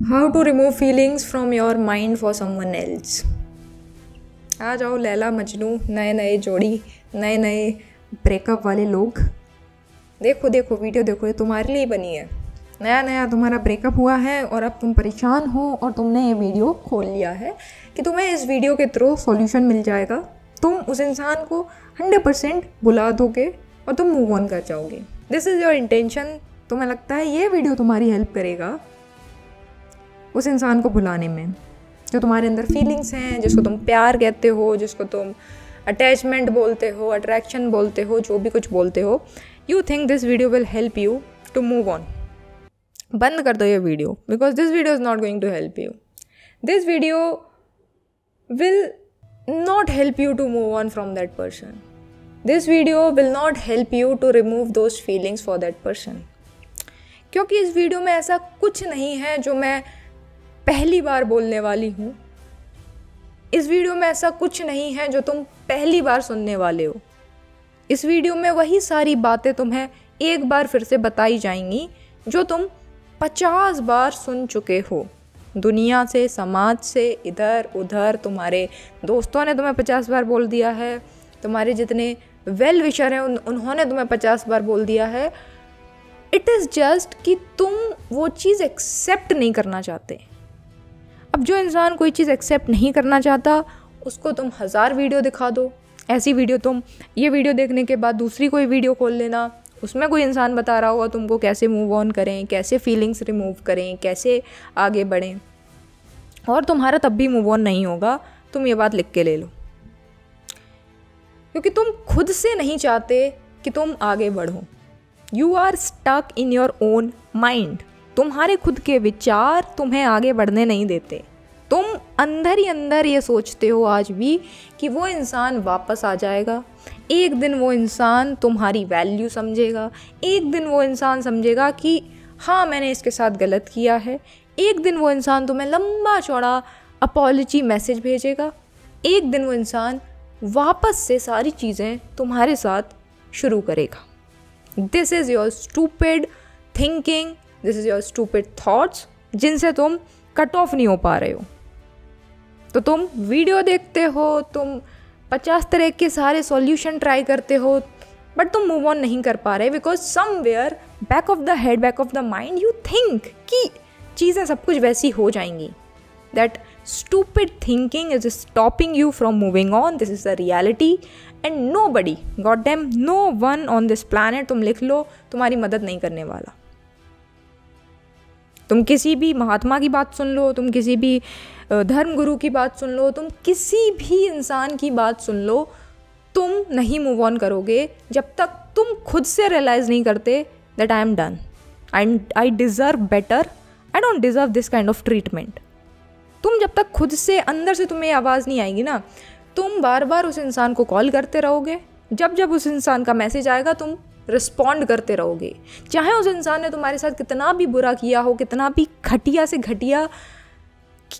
How to remove feelings from your mind for someone else. आ जाओ लैला मजनू, नए नए जोड़ी, नए नए ब्रेकअप वाले लोग, देखो देखो वीडियो देखो, ये तुम्हारे लिए बनी है। नया नया तुम्हारा ब्रेकअप हुआ है और अब तुम परेशान हो और तुमने ये वीडियो खोल लिया है कि तुम्हें इस वीडियो के थ्रू सॉल्यूशन मिल जाएगा। तुम उस इंसान को 100% भुला दोगे और तुम मूव ऑन कर जाओगे। This is your intention. तुम्हें लगता है ये वीडियो तुम्हारी हेल्प करेगा उस इंसान को भुलाने में, जो तुम्हारे अंदर फीलिंग्स हैं, जिसको तुम प्यार कहते हो, जिसको तुम अटैचमेंट बोलते हो, अट्रैक्शन बोलते हो, जो भी कुछ बोलते हो। You think this video will help you to move on. बंद कर दो ये video, because this video is not going to help you. This video will not help you to move on from that person. This video will not help you to remove those feelings for that person. क्योंकि इस video में ऐसा कुछ नहीं है जो मैं पहली बार बोलने वाली हूँ। इस वीडियो में ऐसा कुछ नहीं है जो तुम पहली बार सुनने वाले हो। इस वीडियो में वही सारी बातें तुम्हें एक बार फिर से बताई जाएंगी जो तुम 50 बार सुन चुके हो। दुनिया से, समाज से, इधर उधर, तुम्हारे दोस्तों ने तुम्हें 50 बार बोल दिया है, तुम्हारे जितने वेल विशर हैं उन्होंने तुम्हें 50 बार बोल दिया है। इट इज़ जस्ट कि तुम वो चीज़ एक्सेप्ट नहीं करना चाहते। अब जो इंसान कोई चीज़ एक्सेप्ट नहीं करना चाहता उसको तुम 1000 वीडियो दिखा दो। ऐसी वीडियो तुम ये वीडियो देखने के बाद दूसरी कोई वीडियो खोल लेना, उसमें कोई इंसान बता रहा होगा तुमको कैसे मूव ऑन करें, कैसे फीलिंग्स रिमूव करें, कैसे आगे बढ़ें, और तुम्हारा तब भी मूव ऑन नहीं होगा। तुम ये बात लिख के ले लो, क्योंकि तुम खुद से नहीं चाहते कि तुम आगे बढ़ो। You are stuck in your own mind. तुम्हारे खुद के विचार तुम्हें आगे बढ़ने नहीं देते। तुम अंदर ही अंदर ये सोचते हो आज भी कि वो इंसान वापस आ जाएगा, एक दिन वो इंसान तुम्हारी वैल्यू समझेगा, एक दिन वो इंसान समझेगा कि हाँ मैंने इसके साथ गलत किया है, एक दिन वो इंसान तुम्हें लंबा चौड़ा अपॉलजी मैसेज भेजेगा, एक दिन वो इंसान वापस से सारी चीज़ें तुम्हारे साथ शुरू करेगा। This is your stupid thinking, this is your stupid thoughts, जिनसे तुम कट ऑफ नहीं हो पा रहे हो। तो तुम वीडियो देखते हो, तुम 50 तरह के सारे सॉल्यूशन ट्राई करते हो, बट तुम मूव ऑन नहीं कर पा रहे, because somewhere back of the head, back of the mind you think कि चीज़ें सब कुछ वैसी हो जाएंगी। That stupid thinking is stopping you from moving on. This is the reality and nobody, god damn, no one on this planet, तुम लिख लो, तुम्हारी मदद नहीं करने वाला। तुम किसी भी महात्मा की बात सुन लो, तुम किसी भी धर्म गुरु की बात सुन लो, तुम किसी भी इंसान की बात सुन लो, तुम नहीं मूव ऑन करोगे जब तक तुम खुद से रियलाइज़ नहीं करते that I am done, I deserve better, I don't deserve this kind of treatment. तुम जब तक खुद से अंदर से तुम्हें आवाज़ नहीं आएगी ना, तुम बार बार उस इंसान को कॉल करते रहोगे। जब जब उस इंसान का मैसेज आएगा तुम रिस्पॉन्ड करते रहोगे, चाहे उस इंसान ने तुम्हारे साथ कितना भी बुरा किया हो, कितना भी घटिया से घटिया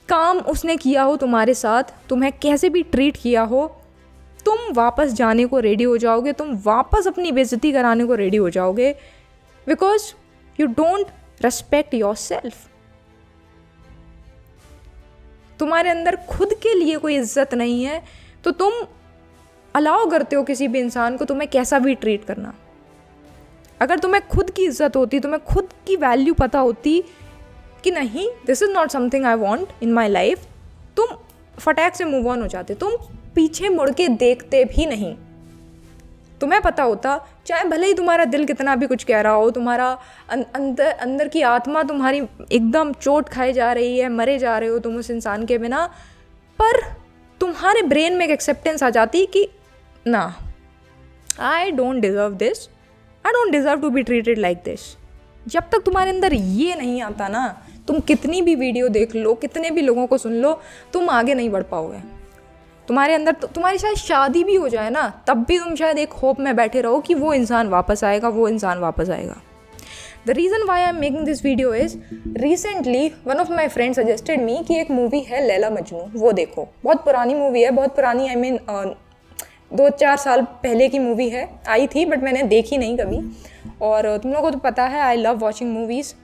काम उसने किया हो तुम्हारे साथ, तुम्हें कैसे भी ट्रीट किया हो, तुम वापस जाने को रेडी हो जाओगे, तुम वापस अपनी बेइज्जती कराने को रेडी हो जाओगे, because you don't respect your self. तुम्हारे अंदर खुद के लिए कोई इज्जत नहीं है, तो तुम अलाउ करते हो किसी भी इंसान को तुम्हें कैसा भी ट्रीट करना। अगर तुम्हें खुद की इज्जत होती, तुम्हें खुद की वैल्यू पता होती कि नहीं this is not something I want in my life, तुम फटाक से मूव ऑन हो जाते, तुम पीछे मुड़ के देखते भी नहीं। तुम्हें पता होता, चाहे भले ही तुम्हारा दिल कितना भी कुछ कह रहा हो, तुम्हारा अंदर की आत्मा तुम्हारी एकदम चोट खाए जा रही है, मरे जा रहे हो तुम उस इंसान के बिना, पर तुम्हारे ब्रेन में एक एक्सेप्टेंस आ जाती कि ना, I don't deserve this, I don't deserve to be treated like this. जब तक तुम्हारे अंदर ये नहीं आता ना, तुम कितनी भी वीडियो देख लो, कितने भी लोगों को सुन लो, तुम आगे नहीं बढ़ पाओगे। तुम्हारे अंदर तुम्हारी शायद शादी भी हो जाए ना, तब भी तुम शायद एक होप में बैठे रहो कि वो इंसान वापस आएगा, वो इंसान वापस आएगा। The reason why I am making this video is recently one of my friend suggested me कि एक मूवी है लैला मजनू, वो देखो। बहुत पुरानी मूवी है, बहुत पुरानी, आई मीन 2-4 साल पहले की मूवी है, आई थी बट मैंने देखी नहीं कभी। और तुम लोगों को तो पता है आई लव वॉचिंग मूवीज़।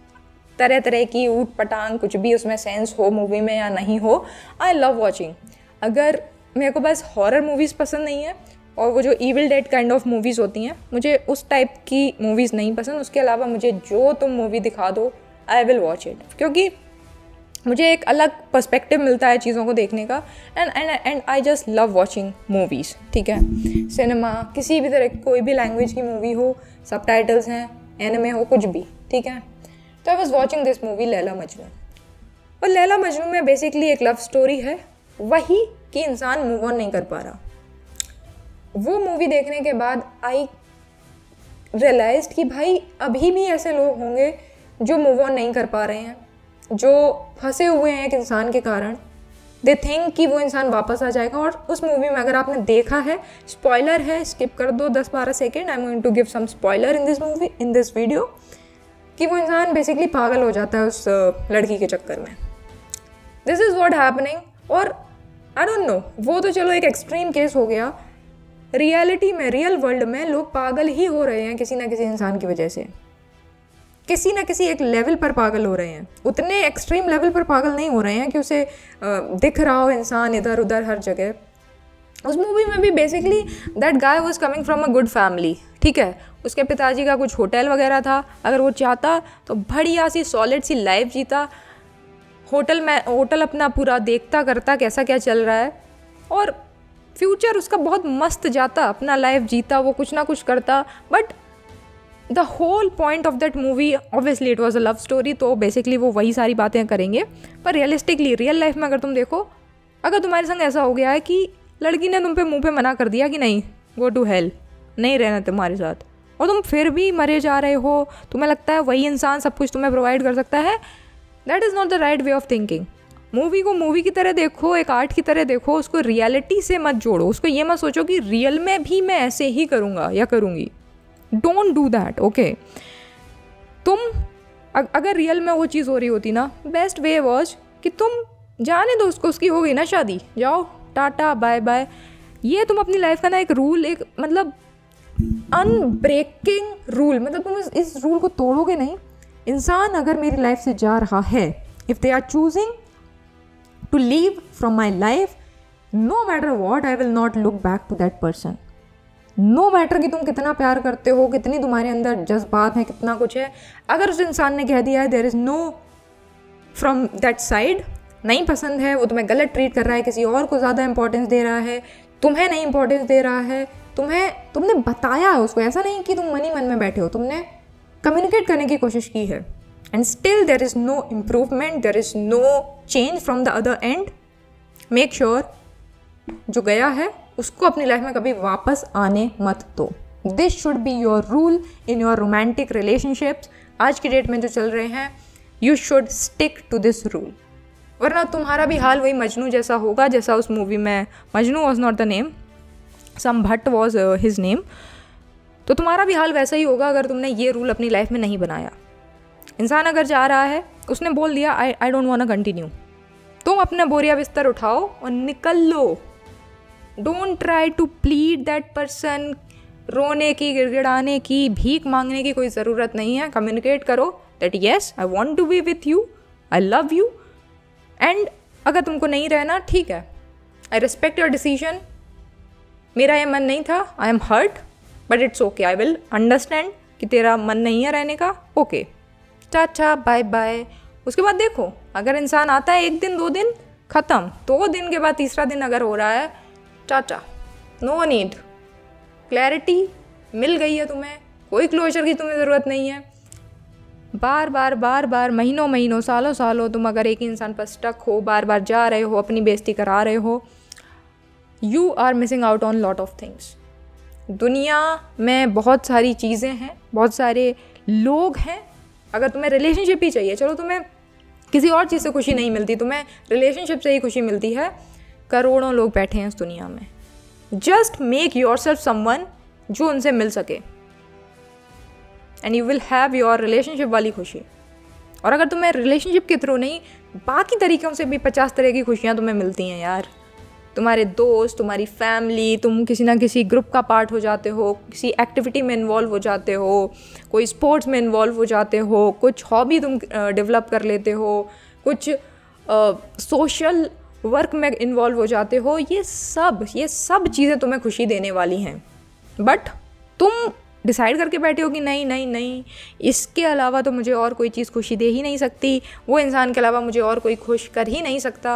तरह तरह की ऊट पटांग कुछ भी उसमें सेंस हो मूवी में या नहीं हो, आई लव वॉचिंग। अगर मेरे को बस हॉरर मूवीज़ पसंद नहीं है और वो जो evil dead kind of movies होती हैं, मुझे उस टाइप की मूवीज़ नहीं पसंद। उसके अलावा मुझे जो तुम मूवी दिखा दो आई विल वॉच इट, क्योंकि मुझे एक अलग पर्सपेक्टिव मिलता है चीज़ों को देखने का। And I just love watching movies, ठीक है। सिनेमा किसी भी तरह कोई भी लैंग्वेज की मूवी हो, सबटाइटल्स हैं, एनिमे हो, कुछ भी, ठीक है। तो I was watching this movie Laila Majnu. और लैला मजनू में बेसिकली एक लव स्टोरी है, वही कि इंसान मूव ऑन नहीं कर पा रहा। वो मूवी देखने के बाद आई रियलाइज्ड कि भाई अभी भी ऐसे लोग होंगे जो मूव ऑन नहीं कर पा रहे हैं, जो फंसे हुए हैं एक इंसान के कारण। दे थिंक कि वो इंसान वापस आ जाएगा। और उस मूवी में अगर आपने देखा है, स्पॉइलर है, स्किप कर दो 10-12 second, I am going to give some spoiler in this movie, in this video, कि वो इंसान बेसिकली पागल हो जाता है उस लड़की के चक्कर में। This is what happening. और आई डोंट नो, वो तो चलो एक एक्सट्रीम केस हो गया, रियलिटी में, रियल वर्ल्ड में लोग पागल ही हो रहे हैं किसी ना किसी इंसान की वजह से, किसी ना किसी एक लेवल पर पागल हो रहे हैं। उतने एक्सट्रीम लेवल पर पागल नहीं हो रहे हैं कि उसे दिख रहा हो इंसान इधर उधर हर जगह। उस मूवी में भी basically that guy was coming from a good family, ठीक है। उसके पिताजी का कुछ होटल वगैरह था, अगर वो चाहता तो बढ़िया सी सॉलिड सी लाइफ जीता, होटल अपना पूरा देखता करता कैसा क्या चल रहा है, और फ्यूचर उसका बहुत मस्त जाता, अपना लाइफ जीता, वो कुछ ना कुछ करता। But the whole point of that movie, obviously it was a love story, तो बेसिकली वो वही सारी बातें करेंगे। पर रियलिस्टिकली रियल लाइफ में अगर तुम देखो, अगर तुम्हारे संग ऐसा हो गया है कि लड़की ने तुम पे मुंह पे मना कर दिया कि नहीं, गो टू हेल, नहीं रहना तुम्हारे साथ, और तुम फिर भी मरे जा रहे हो, तुम्हें लगता है वही इंसान सब कुछ तुम्हें प्रोवाइड कर सकता है, that is not the right way of thinking. Movie को मूवी की तरह देखो, एक आर्ट की तरह देखो, उसको रियलिटी से मत जोड़ो। उसको ये मत सोचो कि रियल में भी मैं ऐसे ही करूँगा या करूँगी। Don't do that, okay. तुम अगर रियल में वो चीज़ हो रही होती ना, बेस्ट वे वॉज कि तुम जाने दो उसको, उसकी हो गई ना शादी, जाओ टाटा बाय बाय। ये तुम अपनी लाइफ का ना एक रूल, एक मतलब अनब्रेकिंग रूल, मतलब तुम इस रूल को तोड़ोगे नहीं। इंसान अगर मेरी लाइफ से जा रहा है, if they are choosing to leave from my life, no matter what, I will not look back to that person. No matter कि तुम कितना प्यार करते हो, कितनी तुम्हारे अंदर जज्बात हैं, कितना कुछ है, अगर उस इंसान ने कह दिया है there is no from that side, नहीं पसंद है, वो तुम्हें गलत ट्रीट कर रहा है, किसी और को ज़्यादा इंपॉर्टेंस दे रहा है, तुम्हें नहीं इंपॉर्टेंस दे रहा है, तुमने बताया है उसको, ऐसा नहीं कि तुम मन ही मन में बैठे हो, तुमने कम्युनिकेट करने की कोशिश की है, and still there is no improvement, there is no change from the other end, make sure जो गया है उसको अपनी लाइफ में कभी वापस आने मत दो। This should be your rule in your romantic relationships. आज की डेट में जो चल रहे हैं, you should stick to this rule, वरना तुम्हारा भी हाल वही मजनू जैसा होगा जैसा उस मूवी में। Majnu was not the name, some Bhatt was his name. तो तुम्हारा भी हाल वैसा ही होगा अगर तुमने ये रूल अपनी लाइफ में नहीं बनाया। इंसान अगर जा रहा है, उसने बोल दिया I don't want to continue, तुम अपना बोरिया बिस्तर उठाओ और निकल लो। Don't try to plead that person. रोने की, गिड़गिड़ाने की, भीख मांगने की कोई ज़रूरत नहीं है। कम्युनिकेट करो that yes I want to be with you, I love you, and अगर तुमको नहीं रहना, ठीक है, आई रिस्पेक्ट योर डिसीजन, मेरा ये मन नहीं था, I am hurt, but it's okay, I will understand कि तेरा मन नहीं है रहने का, ओके, टाटा बाय बाय। उसके बाद देखो, अगर इंसान आता है 1 दिन 2 दिन, ख़त्म। 2 दिन के बाद तीसरा दिन अगर हो रहा है, टाटा, नो नीड, क्लैरिटी मिल गई है तुम्हें, कोई क्लोजर की तुम्हें ज़रूरत नहीं है। बार बार महीनों महीनों, सालों सालों तुम अगर एक ही इंसान पर स्टक हो, बार बार जा रहे हो, अपनी बेइज्जती करा रहे हो, you are missing out on lot of things. दुनिया में बहुत सारी चीज़ें हैं, बहुत सारे लोग हैं। अगर तुम्हें रिलेशनशिप ही चाहिए, चलो तुम्हें किसी और चीज़ से खुशी नहीं मिलती, तुम्हें रिलेशनशिप से ही खुशी मिलती है, करोड़ों लोग बैठे हैं इस दुनिया में। Just make your self someone जो उनसे मिल सके, and you will have your relationship वाली खुशी। और अगर तुम्हें रिलेशनशिप के थ्रू नहीं, बाकी तरीक़ों से भी 50 तरह की खुशियाँ तुम्हें मिलती हैं यार। तुम्हारे दोस्त, तुम्हारी फैमिली, तुम किसी ना किसी ग्रुप का पार्ट हो जाते हो, किसी एक्टिविटी में इन्वॉल्व हो जाते हो, कोई स्पोर्ट्स में इन्वॉल्व हो जाते हो, कुछ हॉबी तुम डेवलप कर लेते हो, कुछ सोशल वर्क में इन्वॉल्व हो जाते हो। ये सब चीज़ें तुम्हें खुशी देने वाली हैं, बट तुम डिसाइड करके बैठे हो कि नहीं नहीं नहीं, इसके अलावा तो मुझे और कोई चीज़ खुशी दे ही नहीं सकती, वो इंसान के अलावा मुझे और कोई खुश कर ही नहीं सकता।